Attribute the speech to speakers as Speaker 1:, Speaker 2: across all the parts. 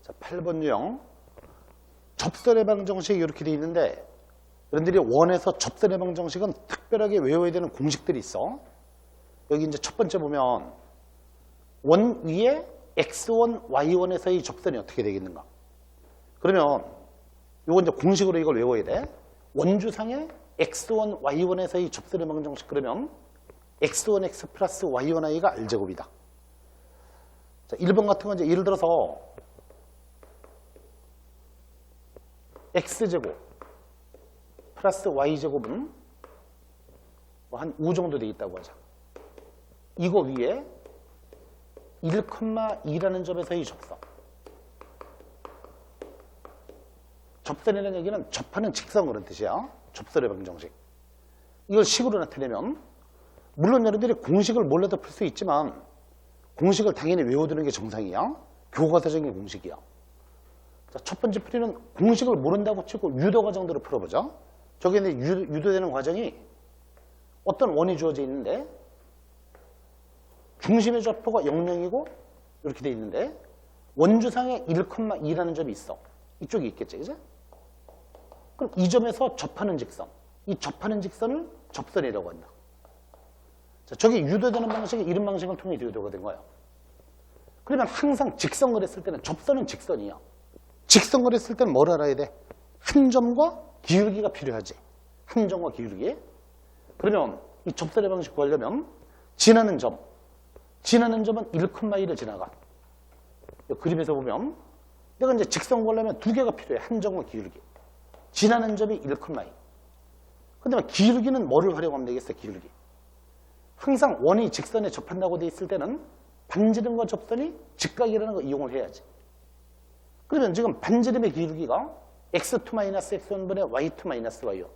Speaker 1: 자, 8번 유형. 접선 해방 정식이 이렇게 돼 있는데 여러분들이 원에서 접선 해방 정식은 특별하게 외워야 되는 공식들이 있어. 여기 이제 첫 번째 보면 원 위에 x1, y1에서의 접선이 어떻게 되겠는가? 그러면 요거 이제 공식으로 이걸 외워야 돼. 원주상에 x1, y1에서의 접선 해방 정식 그러면 x1x 플러스 y1i가 r제곱이다. 자, 1번 같은 건 이제 예를 들어서 x제곱 플러스 y제곱은 뭐 한 5 정도 돼 있다고 하자. 이거 위에 1,2라는 점에서의 접선. 접선이라는 얘기는 접하는 직선 그런 뜻이야. 접선의 방정식. 이걸 식으로 나타내면 물론 여러분들이 공식을 몰라도 풀 수 있지만 공식을 당연히 외워두는 게 정상이야. 교과서적인 공식이야. 자, 첫 번째 풀이는 공식을 모른다고 치고 유도 과정대로 풀어보자. 저게 유도되는 과정이 어떤 원이 주어져 있는데 중심의 좌표가 0,0이고 이렇게 돼 있는데 원주상에 1,2라는 점이 있어. 이쪽이 있겠지, 그죠? 그럼 이 점에서 접하는 직선, 이 접하는 직선을 접선이라고 한다. 자, 저게 유도되는 방식이 이런 방식을 통해 유도가 된 거야. 그러면 항상 직선을 했을 때는 접선은 직선이야. 직선을 했을 때는 뭘 알아야 돼? 한 점과 기울기가 필요하지. 한 점과 기울기. 그러면 이 접선의 방식 구하려면 지나는 점은 1,2를 지나가. 그림에서 보면 내가 이제 직선 구하려면 두 개가 필요해. 한 점과 기울기. 지나는 점이 1,2. 근데 기울기는 뭐를 활용하면 되겠어? 기울기. 항상 원이 직선에 접한다고 돼 있을 때는 반지름과 접선이 직각이라는 거 이용을 해야지. 그러면 지금 반지름의 기울기가 x2-x1분의 y2-y1.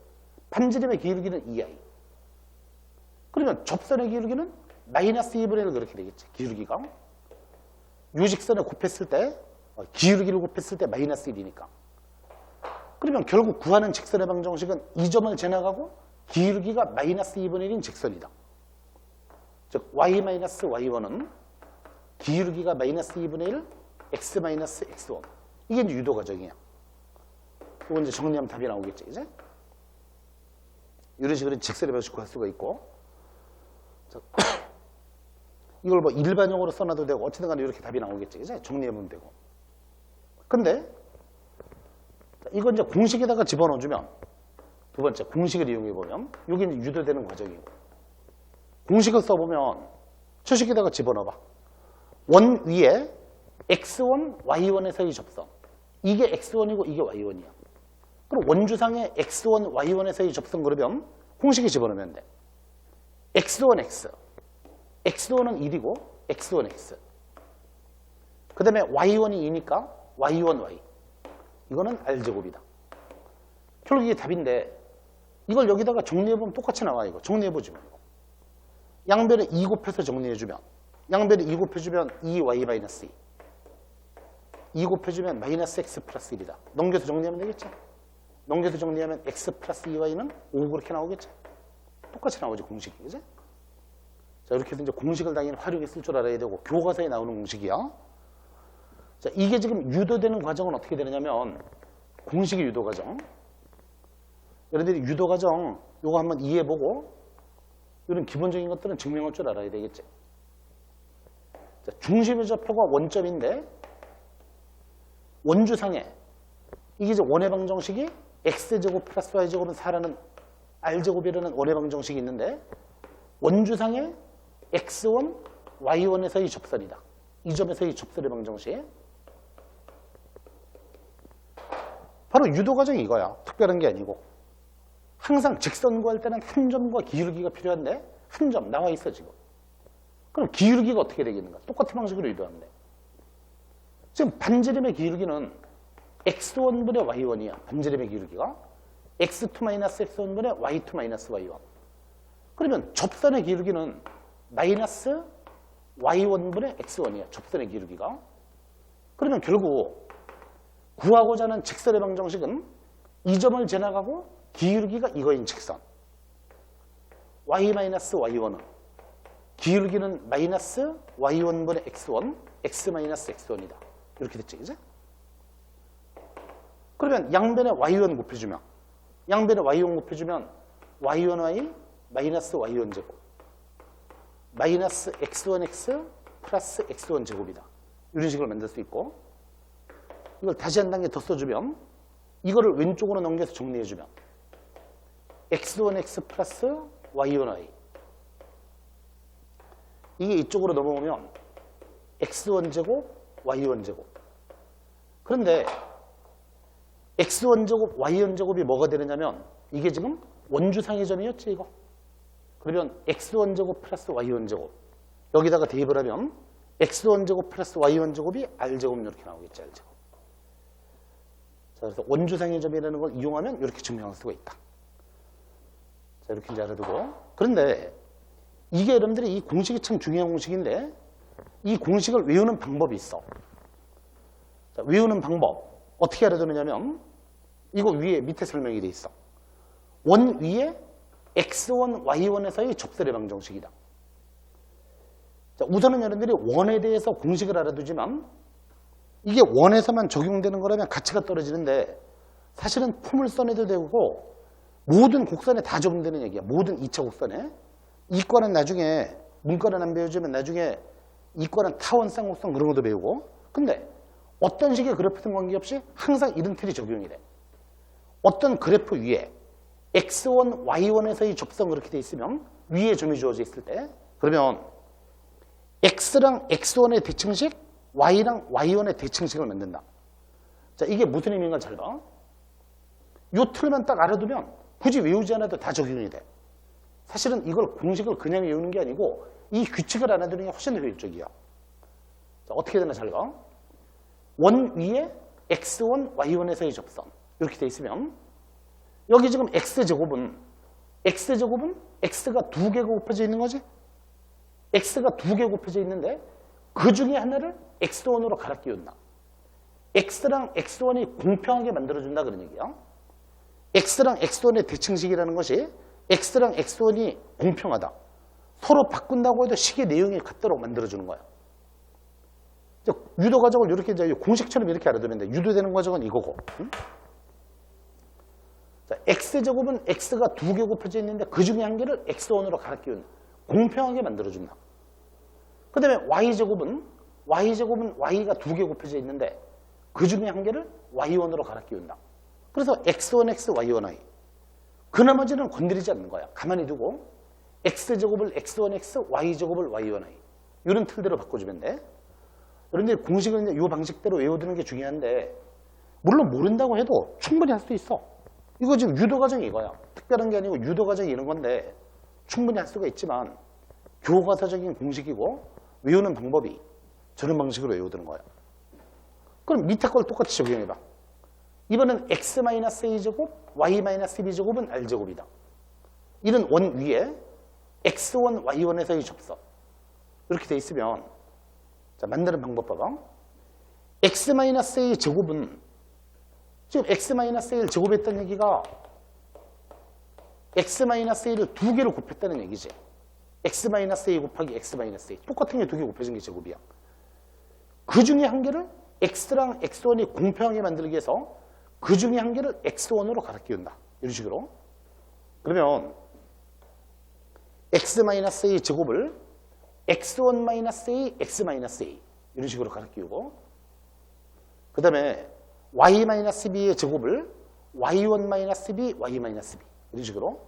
Speaker 1: 반지름의 기울기는 2i. 그러면 접선의 기울기는 마이너스 2분의 1 그렇게 되겠지. 기울기가. 유직선을 곱했을 때 기울기를 곱했을 때 마이너스 1이니까. 그러면 결국 구하는 직선의 방정식은 이 점을 지나가고 기울기가 마이너스 2분의 1인 직선이다. 즉 y-y1은 기울기가 마이너스 2분의 1 x-x1. 이게 이제 유도 과정이야. 이거 이제 정리하면 답이 나오겠지, 이제? 이런 식으로 직선의 방식 구할 수가 있고. 자, 이걸 뭐 일반용어로 써놔도 되고 어쨌든 간에 이렇게 답이 나오겠지, 이제? 정리해보면 되고. 근데 이건 이제 공식에다가 집어넣어주면 두 번째 공식을 이용해보면 여기 이제 유도되는 과정이고 공식을 써보면 저 식에다가 집어넣어봐. 원 위에 x1, y1에서의 접선. 이게 x1이고 이게 y1이야. 그럼 원주상에 x1, y1에서의 접선 그러면 공식에 집어넣으면 돼. x1x. x1은 1이고 x1x. 그 다음에 y1이 2니까 y1y. 이거는 r제곱이다. 결국 이게 답인데 이걸 여기다가 정리해보면 똑같이 나와. 이거 정리해보지 말고 양변에 2 곱해서 정리해주면 양변에 2 곱해주면 2y-2 2 곱해주면 마이너스 x 플러스 1이다. 넘겨서 정리하면 되겠죠? 넘겨서 정리하면 x 플러스 2y는 5 그렇게 나오겠죠? 똑같이 나오지 공식이. 그죠? 자, 이렇게 해서 이제 공식을 당연히 활용했을 줄 알아야 되고 교과서에 나오는 공식이야. 자, 이게 지금 유도되는 과정은 어떻게 되느냐면 공식의 유도 과정. 여러분들이 유도 과정 요거 한번 이해해보고 이런 기본적인 것들은 증명할 줄 알아야 되겠지. 자, 중심의 좌표가 원점인데 원주상에 이게 이제 원의 방정식이 x제곱 플러스 y제곱은 4라는 r제곱이라는 원의 방정식이 있는데 원주상에 x1, y1에서의 접선이다. 이 점에서의 접선의 방정식. 바로 유도 과정이 이거야. 특별한 게 아니고. 항상 직선 구할 때는 한 점과 기울기가 필요한데 한 점 나와 있어 지금. 그럼 기울기가 어떻게 되겠는가? 똑같은 방식으로 유도하면 돼. 지금 반지름의 기울기는 x1분의 y1이야. 반지름의 기울기가. x2-x1분의 y2-y1. 그러면 접선의 기울기는 마이너스 y1분의 x1이야. 접선의 기울기가. 그러면 결국 구하고자 하는 직선의 방정식은 이 점을 지나가고 기울기가 이거인 직선. y-y1은 기울기는 마이너스 y1분의 x1, x-x1이다. 이렇게 됐죠, 이제? 그러면 양변에 y1 곱해주면 양변에 y1 곱해주면 y1y 마이너스 y1 제곱 마이너스 x1x 플러스 x1 제곱이다. 이런 식으로 만들 수 있고 이걸 다시 한 단계 더 써주면 이거를 왼쪽으로 넘겨서 정리해주면 x1x 플러스 y1y 이게 이쪽으로 넘어오면 x1제곱 y1제곱 그런데 x1제곱 y1제곱이 뭐가 되느냐면 이게 지금 원주상의 점이었지 이거. 그러면 x1제곱 플러스 y1제곱 여기다가 대입을 하면 x1제곱 플러스 y1제곱이 r제곱 이렇게 나오겠지 r제곱. 자, 그래서 원주상의 점이라는 걸 이용하면 이렇게 증명할 수가 있다. 자, 이렇게 이제 알아두고. 그런데 이게 여러분들이 이 공식이 참 중요한 공식인데 이 공식을 외우는 방법이 있어. 자, 외우는 방법 어떻게 알아두느냐면 이거 위에 밑에 설명이 돼 있어. 원 위에 x1, y1에서의 접선의 방정식이다. 자, 우선은 여러분들이 원에 대해서 공식을 알아두지만 이게 원에서만 적용되는 거라면 가치가 떨어지는데 사실은 포물선에도 되고 모든 곡선에 다 적용되는 얘기야. 모든 2차 곡선에. 이과는 나중에 문과는 안 배워주면 나중에 이과는 타원 쌍곡선 그런 것도 배우고 근데 어떤 식의 그래프든 관계없이 항상 이런 틀이 적용이 돼. 어떤 그래프 위에 x1, y1에서의 접선 그렇게 돼 있으면 위에 점이 주어져 있을 때 그러면 x랑 x1의 대칭식, y랑 y1의 대칭식을 만든다. 자, 이게 무슨 의미인가 잘 봐. 요 틀만 딱 알아두면 굳이 외우지 않아도 다 적용이 돼. 사실은 이걸 공식을 그냥 외우는 게 아니고 이 규칙을 알아두는 게 훨씬 더 효율적이야. 자, 어떻게 되나 잘 봐. 원 위에 x1, y1에서의 접선 이렇게 돼 있으면 여기 지금 x제곱은 x가 두 개가 곱해져 있는 거지? x가 두 개 곱해져 있는데 그 중에 하나를 x1으로 갈아 끼운다. x랑 x1이 공평하게 만들어준다 그런 얘기야. x랑 x1의 대칭식이라는 것이 x랑 x1이 공평하다. 서로 바꾼다고 해도 식의 내용이 같도록 만들어주는 거야. 유도 과정을 이렇게 이제 공식처럼 이렇게 알아두면 돼. 유도되는 과정은 이거고. 응? 자, x제곱은 x가 두 개 곱해져 있는데 그 중에 한 개를 x1으로 갈아 끼운다. 공평하게 만들어준다. 그 다음에 y제곱은 y가 두 개 곱해져 있는데 그 중에 한 개를 y1으로 갈아 끼운다. 그래서 x1x, y1y. 그 나머지는 건드리지 않는 거야. 가만히 두고 x제곱을 x1x, y제곱을 y1y. 이런 틀대로 바꿔주면 돼. 여러분들 공식은 이 방식대로 외워두는 게 중요한데 물론 모른다고 해도 충분히 할 수 있어. 이거 지금 유도 과정이 이거야. 특별한 게 아니고 유도 과정이 이런 건데 충분히 할 수가 있지만 교과서적인 공식이고 외우는 방법이 저런 방식으로 외우두는 거야. 그럼 밑에 걸 똑같이 적용해봐. 이번엔 x-a제곱, y-b제곱은 r제곱이다. 이런 원 위에 x1, y1에서의 접선. 이렇게 돼 있으면 자, 만드는 방법 봐봐. x-a 제곱은 지금 x-a를 제곱했다는 얘기가 x-a를 두 개를 곱했다는 얘기지. x-a 곱하기 x-a. 똑같은 게 두 개 곱해진 게 제곱이야. 그 중에 한 개를 x랑 x1이 공평하게 만들기 위해서 그 중에 한 개를 x1으로 갈아 끼운다. 이런 식으로. 그러면 x-a 제곱을 x1-a, x-a 이런 식으로 갈아 끼우고 그 다음에 y-b의 제곱을 y1-b, y-b 이런 식으로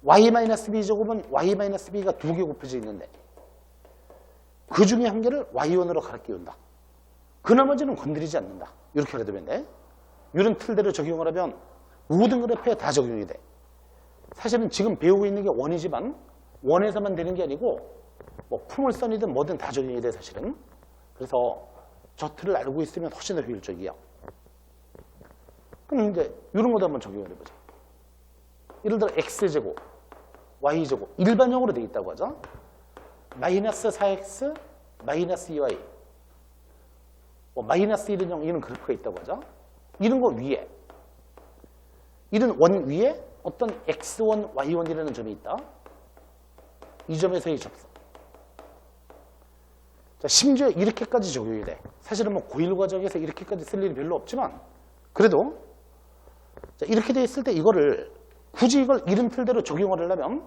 Speaker 1: y-b 제곱은 y-b가 두 개 곱해져 있는데 그 중에 한 개를 y1으로 갈아 끼운다. 그 나머지는 건드리지 않는다. 이렇게 알아두면 돼. 이런 틀대로 적용을 하면 모든 그래프에 다 적용이 돼. 사실은 지금 배우고 있는 게 원이지만 원에서만 되는 게 아니고 뭐 포물선이든 뭐든 다 적용이 돼 사실은. 그래서 저 틀을 알고 있으면 훨씬 더 효율적이야. 그럼 이제 이런 것도 한번 적용을 해보자. 예를 들어 x제곱, y제곱 일반형으로 되어 있다고 하죠. 마이너스 4x, 마이너스 2y 뭐 마이너스 1인형 이런 그래프가 있다고 하죠. 이런 거 위에 이런 원 위에 어떤 x1, y1이라는 점이 있다. 이 점에서의 접선. 자, 심지어 이렇게까지 적용이 돼. 사실은 뭐 고1 과정에서 이렇게까지 쓸 일이 별로 없지만 그래도 자, 이렇게 돼 있을 때 이거를 굳이 이걸 이름틀대로 적용을 하려면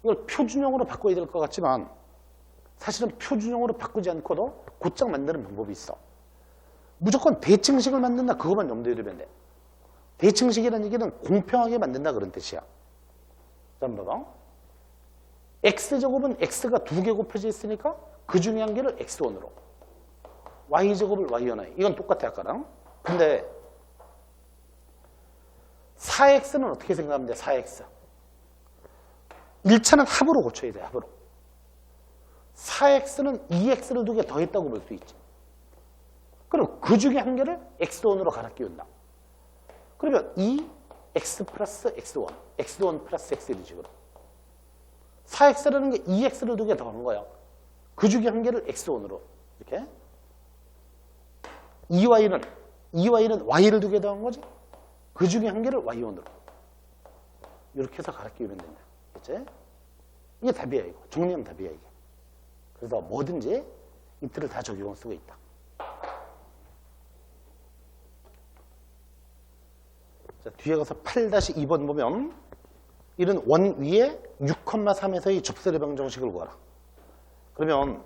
Speaker 1: 이걸 표준형으로 바꿔야 될 것 같지만 사실은 표준형으로 바꾸지 않고도 곧장 만드는 방법이 있어. 무조건 대칭식을 만든다 그것만 염두에 두면 돼. 대칭식이라는 얘기는 공평하게 만든다 그런 뜻이야. 자, 한번 봐봐. x제곱은 x가 2개 곱해져 있으니까 그 중에 한 개를 x1으로 y제곱을 y1에 이건 똑같아 아까랑. 근데 4x는 어떻게 생각하면 돼? 4x 1차는 합으로 고쳐야 돼. 합으로 4x는 2x를 2개 더했다고 볼 수 있지. 그럼 그 중에 한 개를 x1으로 갈아 끼운다. 그러면 2x 플러스 x1 x1 플러스 x1이 지금 4x라는 게 2x를 2개 더한 거야. 그 중에 한 개를 x1으로 이렇게 2y는 y를 2개 더한 거지. 그 중에 한 개를 y1으로 이렇게 해서 갈아 끼우면 된다. 그치? 이게 답이야 이거. 정리하면 답이야 이게. 그래서 뭐든지 이틀을 다 적용할 수가 있다. 자, 뒤에 가서 8-2번 보면 이런 원 위에 6,3에서의 접선의 방정식을 구하라. 그러면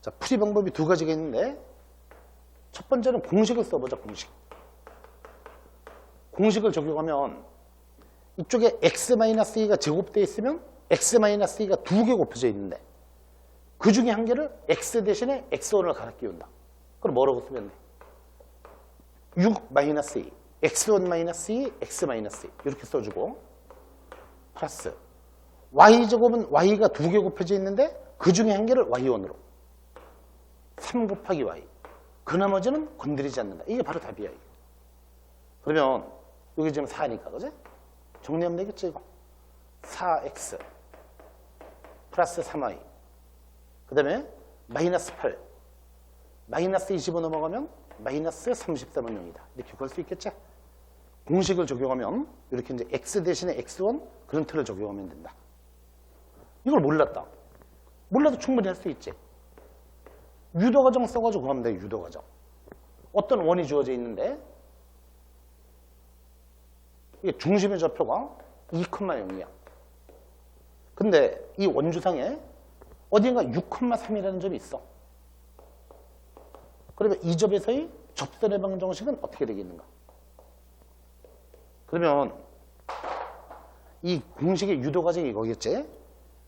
Speaker 1: 자, 풀이 방법이 두 가지가 있는데 첫 번째는 공식을 써보자. 공식을 적용하면 이쪽에 x-2가 제곱되어 있으면 x-2가 2개 곱해져 있는데 그 중에 한 개를 x 대신에 x1을 갈아 끼운다. 그럼 뭐라고 쓰면 돼? 6-2 x1-2 x-2 이렇게 써주고 플러스 y제곱은 y가 2개 곱해져 있는데 그 중에 한 개를 y1으로 3 곱하기 y 그 나머지는 건드리지 않는다. 이게 바로 답이야. 이게. 그러면 여기 지금 4니까 그지? 정리하면 되겠지 이거. 4x 플러스 3y 그 다음에 마이너스 8 마이너스 20을 넘어가면 마이너스 33은 0이다. 이렇게 구할 수 있겠지? 공식을 적용하면 이렇게 이제 x 대신에 x1 그런 틀을 적용하면 된다. 이걸 몰랐다. 몰라도 충분히 할 수 있지. 유도과정 써가지고 구하면 돼. 유도과정. 어떤 원이 주어져 있는데 이게 중심의 좌표가 2,0이야. 근데 이 원주상에 어딘가 6,3이라는 점이 있어. 그러면 이 점에서의 접선의 방정식은 어떻게 되겠는가? 그러면 이 공식의 유도과정이 이거겠지?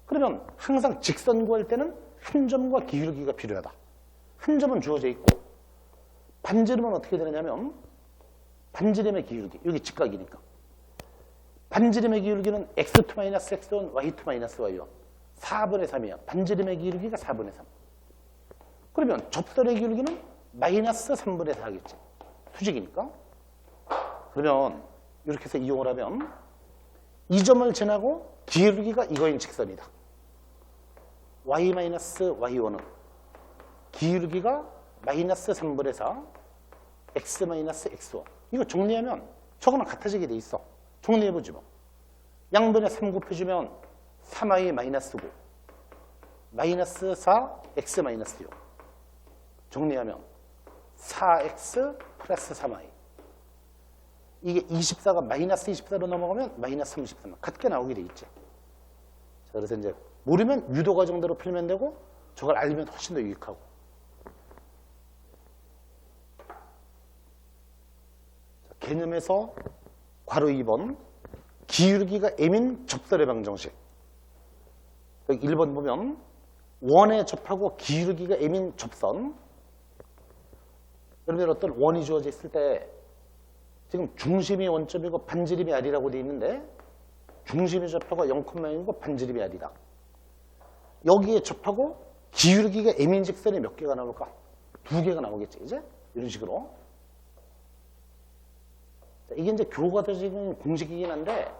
Speaker 1: 그러면 항상 직선 구할 때는 한 점과 기울기가 필요하다. 한 점은 주어져 있고 반지름은 어떻게 되느냐면 반지름의 기울기, 여기 직각이니까 반지름의 기울기는 x2-x1, y2-y1 4분의 3이야. 반지름의 기울기가 4분의 3. 그러면 접선의 기울기는 마이너스 3분의 4겠지. 수직이니까. 그러면 이렇게 해서 이용을 하면 이 점을 지나고 기울기가 이거인 직선이다. y-y1은 기울기가 마이너스 3분의 4 x-x1 이거 정리하면 저거랑 같아지게 돼 있어. 정리해보지 뭐. 양변에 3 곱해주면 3y 마이너스 9 마이너스 4 x 마이너스 6 정리하면 4x 플러스 3y 이게 24가 마이너스 24로 넘어가면 마이너스 33 같게 나오게 돼 있지. 자, 그래서 이제 모르면 유도 과정대로 풀면 되고 저걸 알면 훨씬 더 유익하고. 자, 개념에서 괄호 2번 기울기가 m인 접선의 방정식. 여기 1번 보면 원에 접하고 기울기가 m인 접선. 여러분 어떤 원이 주어져 있을 때 지금 중심이 원점이고 반지름이 r이라고 되어 있는데 중심이 접하고 0,0이고 반지름이 r이다. 여기에 접하고 기울기가 m인 직선이 몇 개가 나올까? 2개가 나오겠지. 이제 이런 식으로. 자, 이게 이제 교과서적인 공식이긴 한데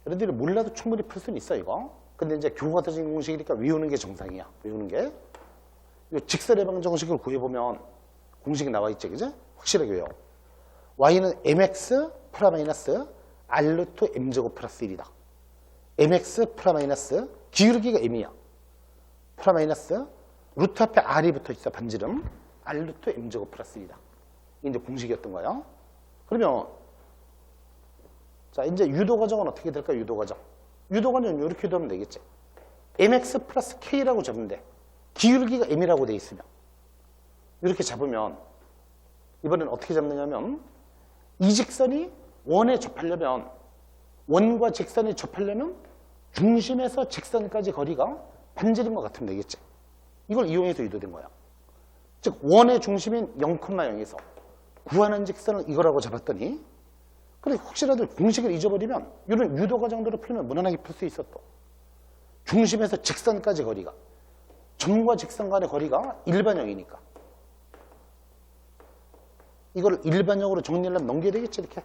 Speaker 1: 여러분들이 몰라도 충분히 풀 수는 있어 이거. 근데 이제 교과서적인 공식이니까 외우는 게 정상이야. 외우는 게. 이 직선의 방정식을 구해보면 공식이 나와 있지, 그죠? 확실하게 외워. y는 mx 플러마이너스 r 루트 m제곱 플러스 1이다. mx 플러마이너스 기울기가 m이야. 플러마이너스 루트 앞에 r이 붙어 있어. 반지름 r 루트 m제곱 플러스 1이다. 이게 이제 공식이었던 거야. 그러면 자, 이제 유도 과정은 어떻게 될까요? 유도 과정. 유도 과정은 이렇게 되면 되겠지. mx 플러스 k라고 잡으면 돼. 기울기가 m이라고 돼 있으면. 이렇게 잡으면 이번엔 어떻게 잡느냐면 이 직선이 원에 접하려면 원과 직선이 접하려면 중심에서 직선까지 거리가 반지름과 같으면 되겠지. 이걸 이용해서 유도된 거야. 즉 원의 중심인 0,0에서 구하는 직선을 이거라고 잡았더니 근데 혹시라도 공식을 잊어버리면 이런 유도 과정대로 풀면 무난하게 풀 수 있어 또. 중심에서 직선까지 거리가 점과 직선 간의 거리가 일반형이니까 이걸 일반형으로 정리하려면 넘겨야 되겠지 이렇게.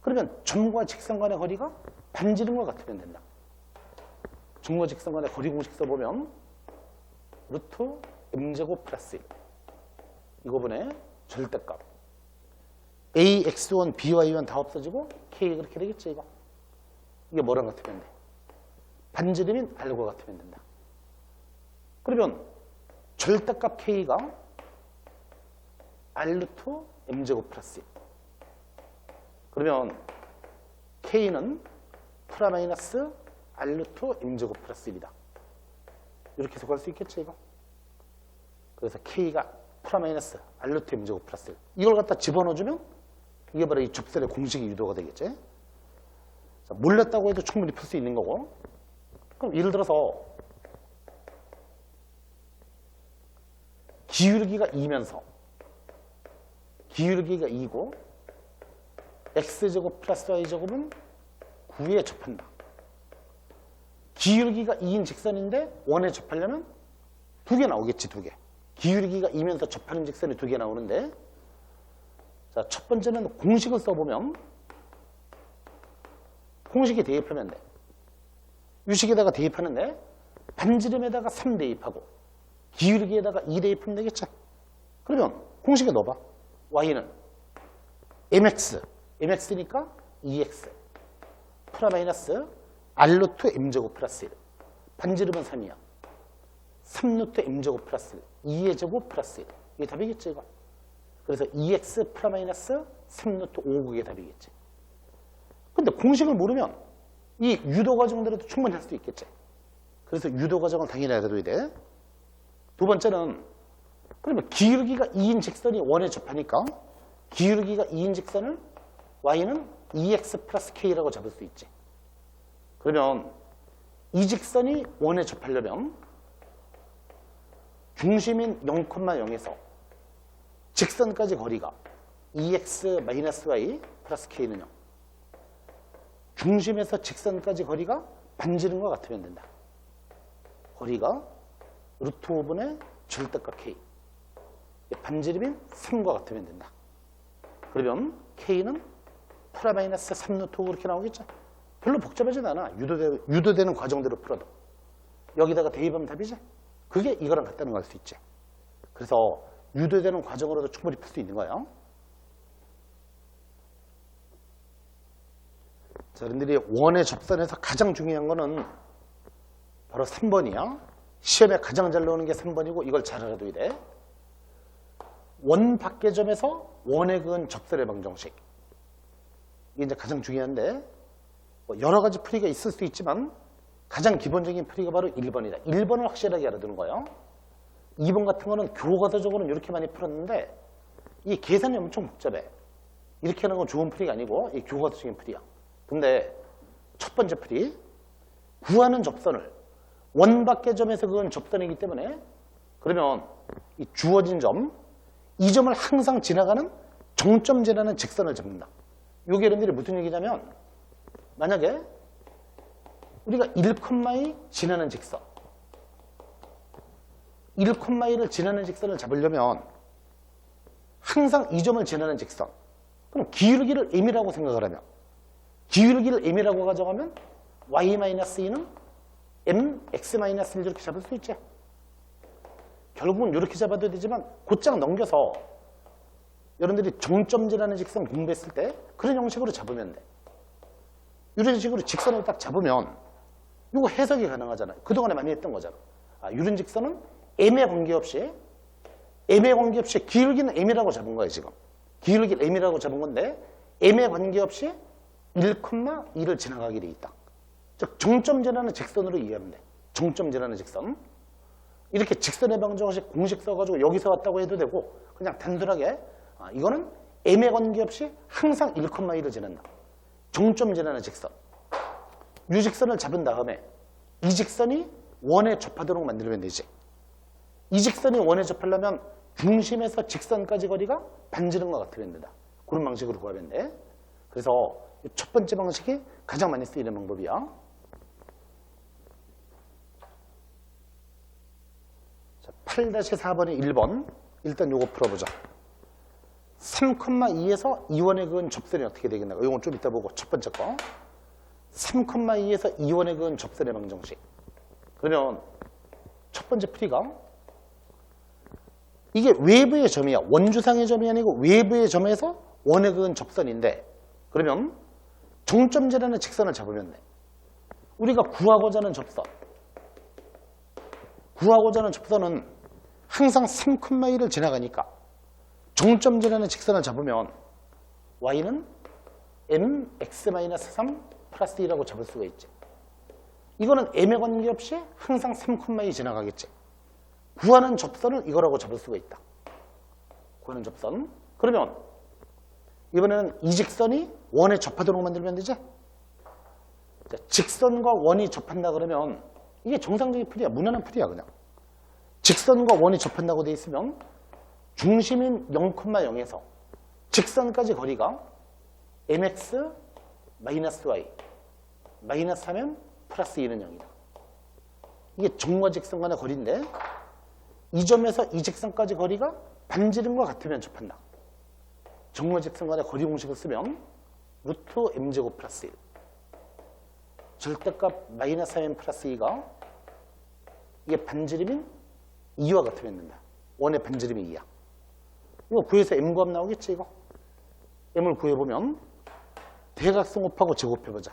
Speaker 1: 그러면 점과 직선 간의 거리가 반지름과 같으면 된다. 점과 직선 간의 거리 공식 써보면 루트 m제곱 플러스 1 이거분의 절대값 a, x1, b, y1 다 없어지고 k 그렇게 되겠지 이거. 이게 뭐랑 같으면 돼? 반지름인 r과 같으면 된다. 그러면 절대값 k가 r 루트 m제곱 플러스 1 그러면 k는 프라 마이너스 r 루트 m제곱 플러스 1이다. 이렇게 해석할 수 있겠지 이거. 그래서 k가 프라 마이너스 r 루트 m제곱 플러스 1 이걸 갖다 집어넣어주면 이게 바로 이 접선의 공식이 유도가 되겠지. 자, 몰랐다고 해도 충분히 풀 수 있는 거고. 그럼 예를 들어서 기울기가 2면서 기울기가 2고 x제곱 플러스 y제곱은 9에 접한다. 기울기가 2인 직선인데 원에 접하려면 2개 나오겠지 2개. 기울기가 2면서 접하는 직선이 2개 나오는데 자, 첫 번째는 공식을 써보면 공식에 대입하면 돼. 유식에다가 대입하는데 반지름에다가 3 대입하고 기울기에다가 2 대입하면 되겠죠. 그러면 공식에 넣어봐. y는 mx, mx니까 2x 프라 마이너스 r 루트 m제곱 플러스 1 반지름은 3이야. 3 루트 m제곱 플러스 1 2의 제곱 플러스 1 이게 답이겠지 이거. 그래서 2x 프라 마이너스 3 루트 5 그게 답이겠지. 근데 공식을 모르면 이 유도 과정대로도 충분히 할 수 있겠지. 그래서 유도 과정을 당연히 알아둬야 돼. 두 번째는 그러면 기울기가 2인 직선이 원에 접하니까 기울기가 2인 직선을 y는 2x 플러스 k라고 잡을 수 있지. 그러면 이 직선이 원에 접하려면 중심인 0,0에서 직선까지 거리가 2x 마이너스 y 플러스 k는 0. 중심에서 직선까지 거리가 반지름과 같으면 된다. 거리가 루트 5분의 절대값 k. 반지름인 3과 같으면 된다. 그러면 k는 프라 마이너스 3 루트 5 그렇게 나오겠죠. 별로 복잡하진 않아. 유도되는 과정대로 풀어도. 여기다가 대입하면 답이지. 그게 이거랑 같다는 걸 알 수 있지. 그래서 유도되는 과정으로도 충분히 풀 수 있는 거예요. 자, 여러분들이 원의 접선에서 가장 중요한 거는 바로 3번이야. 시험에 가장 잘 나오는 게 3번이고 이걸 잘 알아둬야 돼. 원 밖의 점에서 원에 그은 접선의 방정식. 이게 이제 가장 중요한데 뭐 여러 가지 풀이가 있을 수 있지만 가장 기본적인 풀이가 바로 1번이다. 1번을 확실하게 알아두는 거예요. 2번 같은 거는 교과서적으로는 이렇게 많이 풀었는데 이 계산이 엄청 복잡해. 이렇게 하는 건 좋은 풀이가 아니고 이 교과서적인 풀이야. 근데 첫 번째 풀이 구하는 접선을 원 밖의 점에서 그은 접선이기 때문에 그러면 이 주어진 점, 이 점을 항상 지나가는 정점 지나는 직선을 잡는다. 이게 여러분들이 무슨 얘기냐면 만약에 우리가 1,2 지나는 직선 1,2를 지나는 직선을 잡으려면 항상 이 점을 지나는 직선 그럼 기울기를 m이라고 생각을 하면 기울기를 m이라고 가져가면 y-2는 mx-1 이렇게 잡을 수 있지. 결국은 이렇게 잡아도 되지만 곧장 넘겨서 여러분들이 정점지라는 직선 공부했을 때 그런 형식으로 잡으면 돼. 이런 식으로 직선을 딱 잡으면 이거 해석이 가능하잖아요. 그동안에 많이 했던 거잖아. 아, 이런 직선은 m에 관계없이 기울기는 m이라고 잡은 거예요. 지금 기울기를 m이라고 잡은 건데 m에 관계없이 1,2를 지나가게 돼 있다. 즉 정점지나는 직선으로 이해하면 돼. 정점지나는 직선. 이렇게 직선의 방정식 공식 써가지고 여기서 왔다고 해도 되고 그냥 단순하게 이거는 m에 관계없이 항상 1,2를 지난다. 정점 지나는 직선. 이 직선을 잡은 다음에 이 직선이 원에 접하도록 만들면 되지. 이 직선이 원에 접하려면 중심에서 직선까지 거리가 반지름과 같으면 된다. 그런 방식으로 구하면 돼. 그래서 첫 번째 방식이 가장 많이 쓰이는 방법이야. 자, 8-4번의 1번. 일단 요거 풀어보자. 3,2에서 2원에 그은 접선이 어떻게 되겠나? 이건 좀 이따 보고 첫 번째 거. 3,2에서 2원에 그은 접선의 방정식. 그러면 첫 번째 풀이가 이게 외부의 점이야. 원주상의 점이 아니고 외부의 점에서 원에 그은 접선인데 그러면 정점지라는 직선을 잡으면 돼. 우리가 구하고자 하는 접선. 구하고자 하는 접선은 항상 3,2를 지나가니까 정점지라는 직선을 잡으면 y는 mx-3 플러스 2라고 잡을 수가 있지. 이거는 m에 관계없이 항상 3,2 지나가겠지. 구하는 접선을 이거라고 잡을 수가 있다. 구하는 접선. 그러면 이번에는 이 직선이 원에 접하도록 만들면 되지. 자, 직선과 원이 접한다 그러면 이게 정상적인 풀이야. 무난한 풀이야 그냥. 직선과 원이 접한다고 돼 있으면 중심인 0,0에서 직선까지 거리가 mx 마이너스 y 마이너스 하면 플러스 2는 0이다. 이게 점과 직선 간의 거리인데 이 점에서 이 직선까지 거리가 반지름과 같으면 접한다. 점과 직선 간의 거리 공식을 쓰면 루트 m제곱 플러스 1 절대값 마이너스 3m 플러스 2가 이게 반지름인 2와 같으면 된다. 원의 반지름이 2야. 이거 구해서 m 값 나오겠지 이거? m을 구해보면 대각선 곱하고 제곱해보자.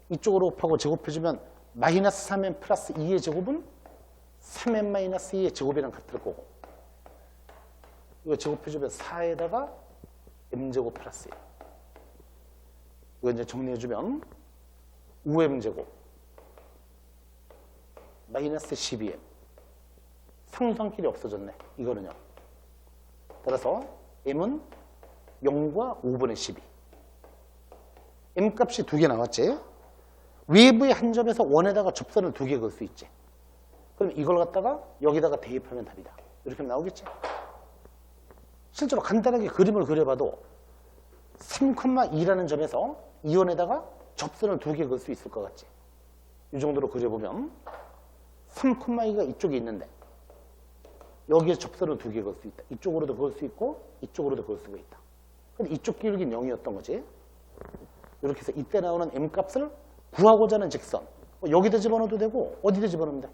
Speaker 1: 이쪽으로 곱하고 제곱해주면 마이너스 3m 플러스 2의 제곱은 3m 마이너스 2의 제곱이랑 같을 거고 이거 제곱해주면 4에다가 m제곱 플러스 1 이거 이제 정리해주면 5m제곱 마이너스 12m 상수항끼리 없어졌네. 이거는요. 따라서 m은 0과 5분의 12 m값이 2개 나왔지. 외부의 한 점에서 원에다가 접선을 2개 그을 수 있지. 그럼 이걸 갖다가 여기다가 대입하면 답이다. 이렇게 하면 나오겠지. 실제로 간단하게 그림을 그려봐도 3,2라는 점에서 이 원에다가 접선을 2개 그을 수 있을 것 같지. 이 정도로 그려보면 3,2가 이쪽에 있는데 여기에 접선을 2개 그을 수 있다. 이쪽으로도 그을 수 있고 이쪽으로도 그을 수가 있다. 근데 이쪽 기울기는 0이었던 거지. 이렇게 해서 이때 나오는 m값을 구하고자 하는 직선 여기다 집어넣어도 되고 어디다 집어넣으면 돼?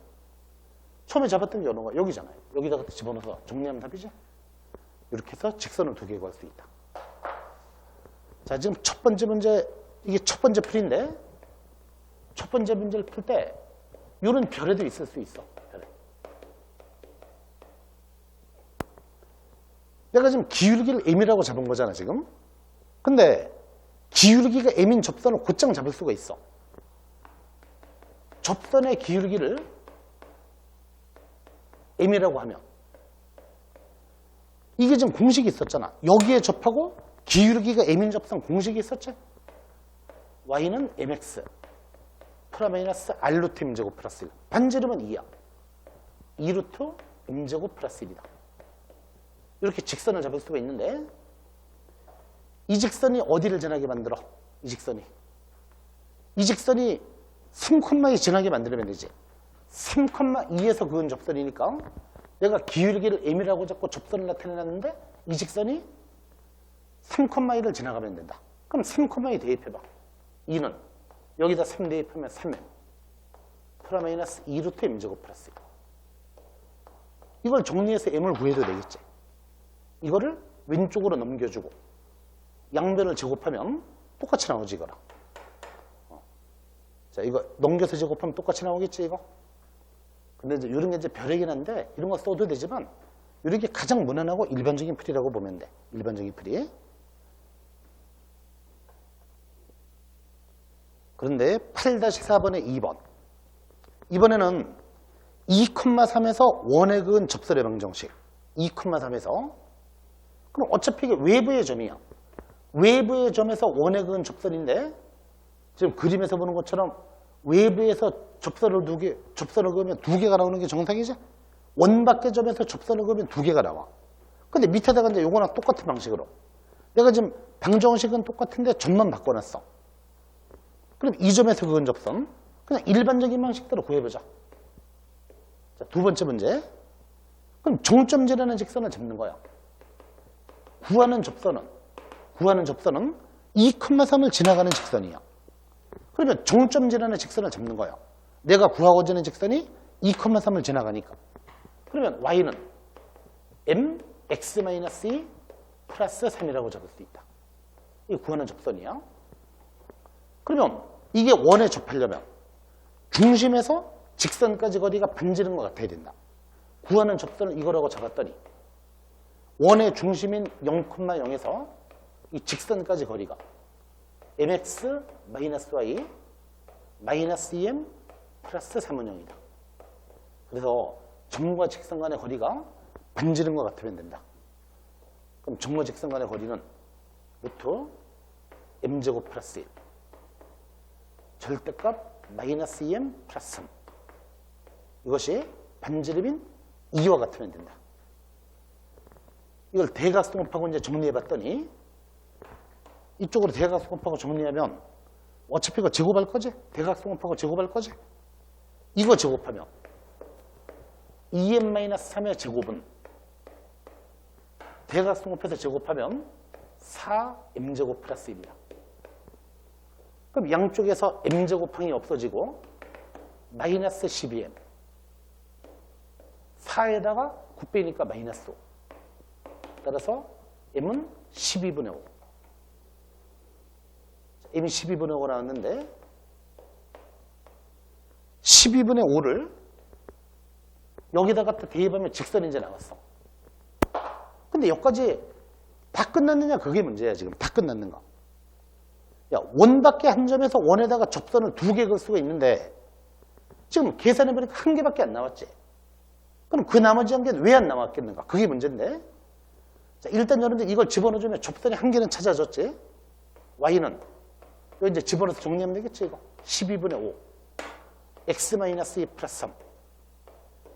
Speaker 1: 처음에 잡았던 게 어느 거야? 여기잖아요. 여기다가 집어넣어서 정리하면 답이지. 이렇게 해서 직선을 2개 구할 수 있다. 자, 지금 첫 번째 문제 이게 첫 번째 풀인데 첫 번째 문제를 풀 때 이런 별에도 있을 수 있어. 별에. 내가 지금 기울기를 m이라고 잡은 거잖아 지금. 근데 기울기가 m인 접선을 곧장 잡을 수가 있어. 접선의 기울기를 m이라고 하면 이게 지금 공식이 있었잖아. 여기에 접하고 기울기가 m인 접선 공식이 있었지. y는 mx 프라마이너스 r루트 m제곱 플러스 1 반지름은 2야. 2루트 m제곱 플러스 1이다. 이렇게 직선을 잡을 수가 있는데 이 직선이 어디를 지나게 만들어? 이 직선이 3,2 지나게 만들면 되지. 3,2에서 그은 접선이니까 내가 기울기를 m이라고 잡고 접선을 나타내놨는데 이 직선이 3,2를 지나가면 된다. 그럼 3,2 대입해봐. 2는 여기다 3 대입하면 3m 프라마이너스 2루트 m제곱 플러스 1 이걸 정리해서 m을 구해도 되겠지. 이거를 왼쪽으로 넘겨주고 양변을 제곱하면 똑같이 나오지 이거랑. 자, 이거 넘겨서 제곱하면 똑같이 나오겠지 이거. 근데 이제 이런 게 이제 별이긴 한데 이런 거 써도 되지만 이런 게 가장 무난하고 일반적인 풀이라고 보면 돼. 일반적인 풀이. 그런데 8-4번의 2번. 이번에는 2,3에서 원에 그은 접선의 방정식. 2,3에서. 그럼 어차피 이게 외부의 점이야. 외부의 점에서 원에 그은 접선인데 지금 그림에서 보는 것처럼 외부에서 접선을 그으면 두 개가 나오는 게 정상이지? 원 밖의 점에서 접선을 그으면 두 개가 나와. 근데 밑에다가 이제 요거랑 똑같은 방식으로. 내가 지금 방정식은 똑같은데 점만 바꿔놨어. 그럼 이 점에서 그은 접선. 그냥 일반적인 방식대로 구해보자. 자, 두 번째 문제. 그럼 종점지라는 직선을 잡는 거야. 구하는 접선은 2,3을 지나가는 직선이야. 그러면 종점지라는 직선을 잡는 거야. 내가 구하고자 하는 직선이 2,3을 지나가니까. 그러면 y는 mx-2 플러스 3이라고 잡을 수 있다. 이게 구하는 접선이야. 그러면 이게 원에 접하려면 중심에서 직선까지 거리가 반지른 것 같아야 된다. 구하는 접선을 이거라고 잡았더니 원의 중심인 0,0에서 이 직선까지 거리가 mx-y 마이너스 2m 플러스 3은 0이다. 그래서 점과 직선 간의 거리가 반지른 것 같으면 된다. 그럼 점과 직선 간의 거리는 루트 m제곱 플러스 1 절대값 마이너스 2m 플러스 3 이것이 반지름인 2와 같으면 된다. 이걸 대각선곱하고 이제 정리해봤더니 이쪽으로 대각선곱하고 정리하면 어차피 이거 제곱할 거지? 대각선곱하고 제곱할 거지? 이거 제곱하면 2m-3의 제곱은 대각선곱해서 제곱하면 4m제곱 플러스 1이다. 그럼 양쪽에서 m제곱항이 없어지고 마이너스 12m 4에다가 9빼니까 마이너스 5 따라서 m은 12분의 5 m이 12분의 5가 나왔는데 12분의 5를 여기다가 대입하면 직선이 이제 나왔어. 근데 여기까지 다 끝났느냐 그게 문제야. 지금 다 끝났는가. 야, 원 밖에 한 점에서 원에다가 접선을 두 개 그을 수가 있는데 지금 계산해보니까 한 개밖에 안 나왔지. 그럼 그 나머지 한 개는 왜 안 나왔겠는가. 그게 문제인데. 자, 일단 여러분들 이걸 집어넣어주면 접선이 한 개는 찾아졌지. y는 이거 이제 집어넣어서 정리하면 되겠지. 이거 12분의 5 x-2 플러스 3.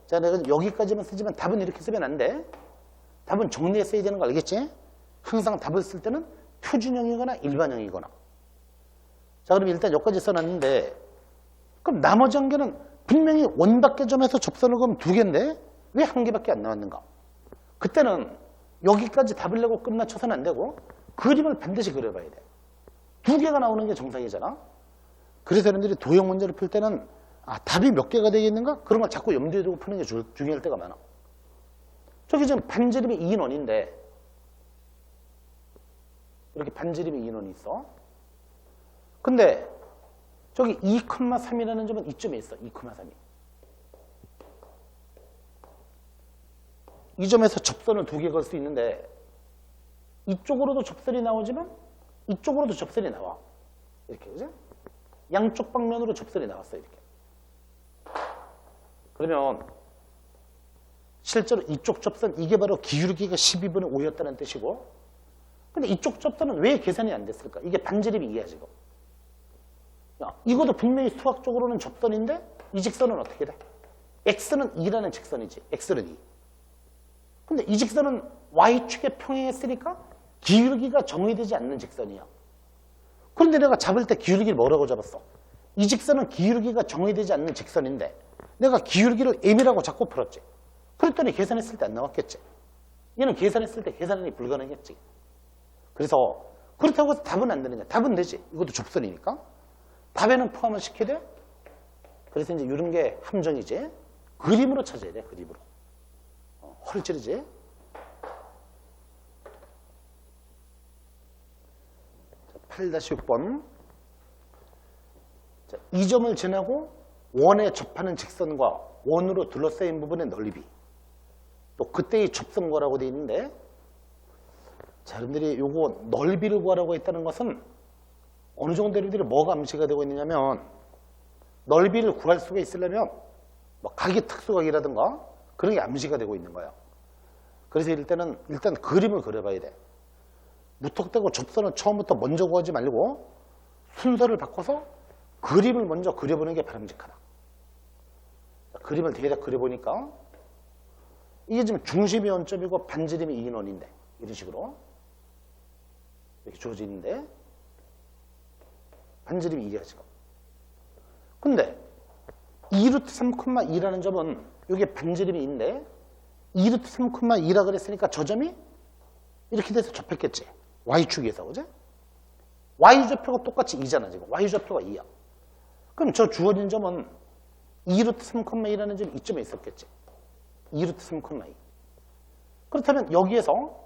Speaker 1: 자, 내가 여기까지만 쓰지만 답은 이렇게 쓰면 안 돼. 답은 정리해 써야 되는 거 알겠지? 항상 답을 쓸 때는 표준형이거나 일반형이거나. 자, 그럼 일단 여기까지 써놨는데 그럼 나머지 한 개는 분명히 원 밖의 점에서 접선을 그으면 두 개인데 왜 한 개밖에 안 나왔는가? 그때는 여기까지 답을 내고 끝맞춰서는 안 되고 그림을 반드시 그려봐야 돼. 두 개가 나오는 게 정상이잖아. 그래서 여러분들이 도형 문제를 풀 때는 답이 몇 개가 되겠는가? 그런 걸 자꾸 염두에 두고 푸는 게 중요할 때가 많아. 저기 지금 반지름이 2인원인데 이렇게 반지름이 2인원이 있어. 근데 저기 2,3이라는 점은 이점에 있어. 2,3이. 이 점에서 접선을 두 개 걸 수 있는데 이쪽으로도 접선이 나오지만 이쪽으로도 접선이 나와. 이렇게, 그죠? 양쪽 방면으로 접선이 나왔어. 이렇게. 그러면 실제로 이쪽 접선, 이게 바로 기울기가 12분의 5였다는 뜻이고 근데 이쪽 접선은 왜 계산이 안 됐을까? 이게 반지름이 2야, 지금. 야, 이것도 분명히 수학적으로는 접선인데 이 직선은 어떻게 돼? x는 2라는 직선이지. x는 2. 근데 이 직선은 y축에 평행했으니까 기울기가 정의되지 않는 직선이야. 그런데 내가 잡을 때 기울기를 뭐라고 잡았어? 이 직선은 기울기가 정의되지 않는 직선인데 내가 기울기를 m이라고 잡고 풀었지. 그랬더니 계산했을 때 안 나왔겠지. 얘는 계산했을 때 계산이 불가능했지. 그래서 그렇다고 해서 답은 안 되느냐? 답은 되지. 이것도 접선이니까. 답에는 포함을 시켜야 돼. 그래서 이제 이런 게 함정이지. 그림으로 찾아야 돼. 그림으로. 허를 찌르지. 8-6번. 자, 이 점을 지나고 원에 접하는 직선과 원으로 둘러싸인 부분의 넓이. 또 그때의 접선거라고 되어 있는데 자, 여러분들이 요거 넓이를 구하라고 했다는 것은 어느 정도 여러분들이 뭐가 암시가 되고 있느냐면 넓이를 구할 수가 있으려면 뭐 각이 특수각이라든가 그런 게 암시가 되고 있는 거예요. 그래서 일단 그림을 그려봐야 돼. 무턱대고 접선을 처음부터 먼저 구하지 말고 순서를 바꿔서 그림을 먼저 그려보는 게 바람직하다. 그림을 대략 그려보니까 이게 지금 중심이 원점이고 반지름이 2인원인데 이런 식으로 이렇게 주어지는데 반지름이 2야 지금. 근데 2루트 3,2라는 점은 이게 반지름이 2인데 2루트 3,2라 그랬으니까 저 점이 이렇게 돼서 접했겠지. Y축에서 그지? Y좌표가 똑같이 2잖아 지금. Y좌표가 2야. 그럼 저 주어진 점은 2루트 3,2라는 점이 이점에 있었겠지. 2루트 3,2. 그렇다면 여기에서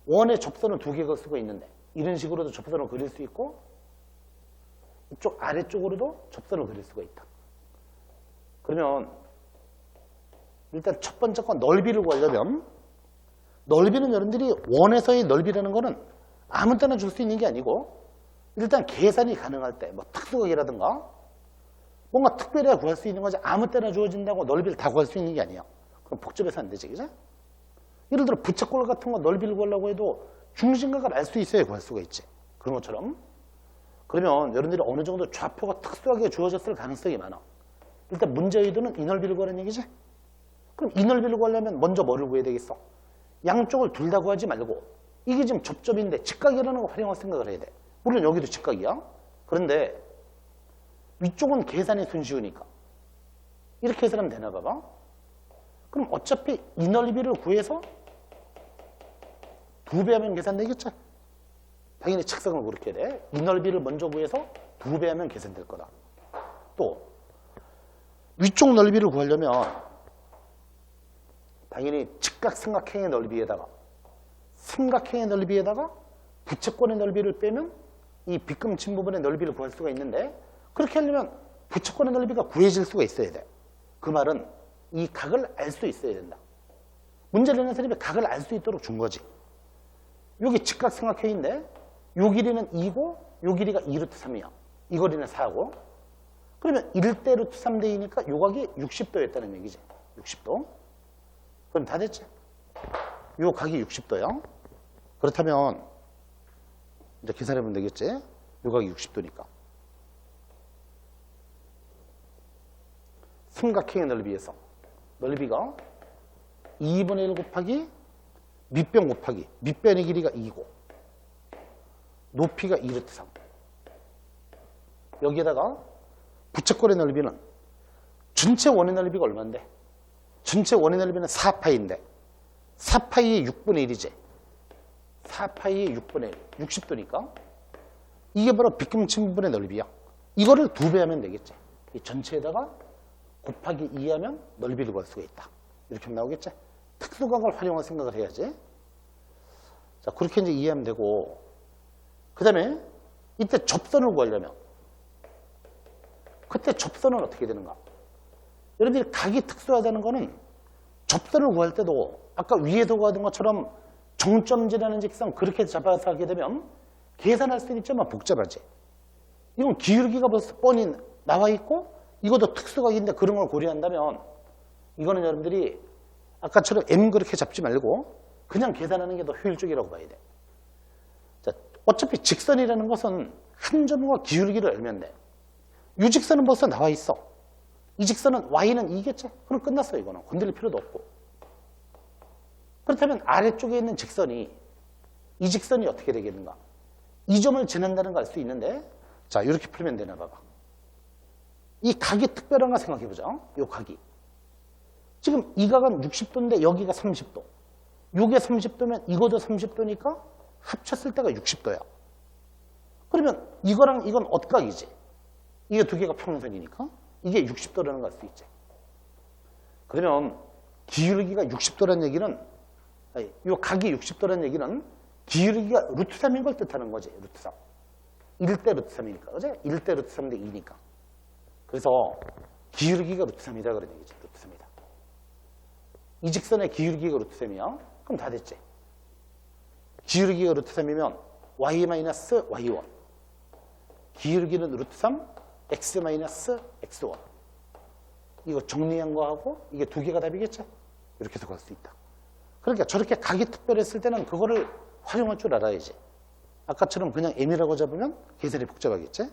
Speaker 1: 원의 접선을 두 개가 쓰고 있는데 이런 식으로도 접선을 그릴 수 있고 이쪽 아래쪽으로도 접선을 그릴 수가 있다. 그러면 일단 첫 번째 건 넓이를 구하려면 넓이는 여러분들이 원에서의 넓이라는 거는 아무 때나 줄 수 있는 게 아니고 일단 계산이 가능할 때 뭐 특수각이라든가 뭔가 특별히 구할 수 있는 거지 아무 때나 주어진다고 넓이를 다 구할 수 있는 게 아니야. 그럼 복잡해서 안 되지, 그죠? 예를 들어 부채꼴 같은 거 넓이를 구하려고 해도 중심각을 알 수 있어야 구할 수가 있지. 그런 것처럼. 그러면 여러분들이 어느 정도 좌표가 특수하게 주어졌을 가능성이 많아. 일단 문제 의도는 이 넓이를 구하는 얘기지. 그럼 이 넓이를 구하려면 먼저 뭐를 구해야 되겠어? 양쪽을 둘 다 구하지 말고 이게 지금 접점인데 직각이라는 거 활용할 생각을 해야 돼. 물론 여기도 직각이야. 그런데 위쪽은 계산이 손쉬우니까 이렇게 해서는 되나 봐봐. 그럼 어차피 이 넓이를 구해서 2배 하면 계산되겠죠? 당연히 측성을 그렇게 해야 돼. 이 넓이를 먼저 구해서 2배 하면 계산될 거다. 또 위쪽 넓이를 구하려면 당연히 직각삼각형의 넓이에다가 삼각형의 넓이에다가 부채꼴의 넓이를 빼면 이 빗금친 부분의 넓이를 구할 수가 있는데 그렇게 하려면 부채꼴의 넓이가 구해질 수가 있어야 돼. 그 말은 이 각을 알 수 있어야 된다. 문제를 내는 사람이 각을 알 수 있도록 준 거지. 여기 직각삼각형인데 요 길이는 2고 요 길이가 2루트 3이야. 이 거리는 4고 그러면 1대 루트 3대 2니까 요 각이 60도였다는 얘기지. 60도. 그럼 다 됐지? 요 각이 60도야. 그렇다면 이제 계산해보면 되겠지? 요 각이 60도니까. 삼각형의 넓이에서 넓이가 2분의 1 곱하기 밑변 곱하기 밑변의 길이가 2고 높이가 2루트 3. 여기에다가 부채꼴의 넓이는 전체 원의 넓이가 얼마인데? 전체 원의 넓이는 4파이인데 4파이의 6분의 1이지. 4파이의 6분의 1. 60도니까 이게 바로 빗금친 부분의 넓이야. 이거를 2배 하면 되겠지. 이 전체에다가 곱하기 2 하면 넓이를 구할 수가 있다. 이렇게 나오겠지? 특수각을 활용할 생각을 해야지. 자, 그렇게 이제 이해하면 되고, 그 다음에 이때 접선을 구하려면, 그때 접선은 어떻게 되는가? 여러분들이 각이 특수하다는 거는 접선을 구할 때도 아까 위에서 구하던 것처럼 정점지라는 직선 그렇게 잡아서 하게 되면 계산할 수 있지만 복잡하지. 이건 기울기가 벌써 뻔히 나와 있고 이것도 특수각인데 그런 걸 고려한다면 이거는 여러분들이 아까처럼 M 그렇게 잡지 말고 그냥 계산하는 게 더 효율적이라고 봐야 돼. 자, 어차피 직선이라는 것은 한 점과 기울기를 알면 돼. 이 직선은 벌써 나와 있어. 이 직선은 Y는 2겠지? 그럼 끝났어 이거는. 건드릴 필요도 없고. 그렇다면 아래쪽에 있는 직선이 이 직선이 어떻게 되겠는가? 이 점을 지난다는 걸 알 수 있는데 자 이렇게 풀면 되나 봐봐. 이 각이 특별한가 생각해보자. 이 각이. 지금 이 각은 60도인데 여기가 30도. 이게 30도면 이것도 30도니까 합쳤을 때가 60도야. 그러면 이거랑 이건 엇각이지. 이게 두 개가 평행선이니까 이게 60도라는 걸 알 수 있지. 그러면 기울기가 60도라는 얘기는 이 각이 60도라는 얘기는 기울기가 루트 3인 걸 뜻하는 거지. 루트 3. 1대 루트 3이니까. 그죠? 1대 루트 3대 2니까. 그래서 기울기가 루트 3이다 그런 얘기지. 루트 3이다. 이 직선의 기울기가 루트 3이야. 그럼 다 됐지. 기울기가 루트 3이면 y-y1. 기울기는 루트 3 x 마이너스 x1. 이거 정리한 거하고 이게 두 개가 답이겠죠? 이렇게 해서 갈 수 있다. 그러니까 저렇게 각이 특별했을 때는 그거를 활용할 줄 알아야지. 아까처럼 그냥 m이라고 잡으면 계산이 복잡하겠지?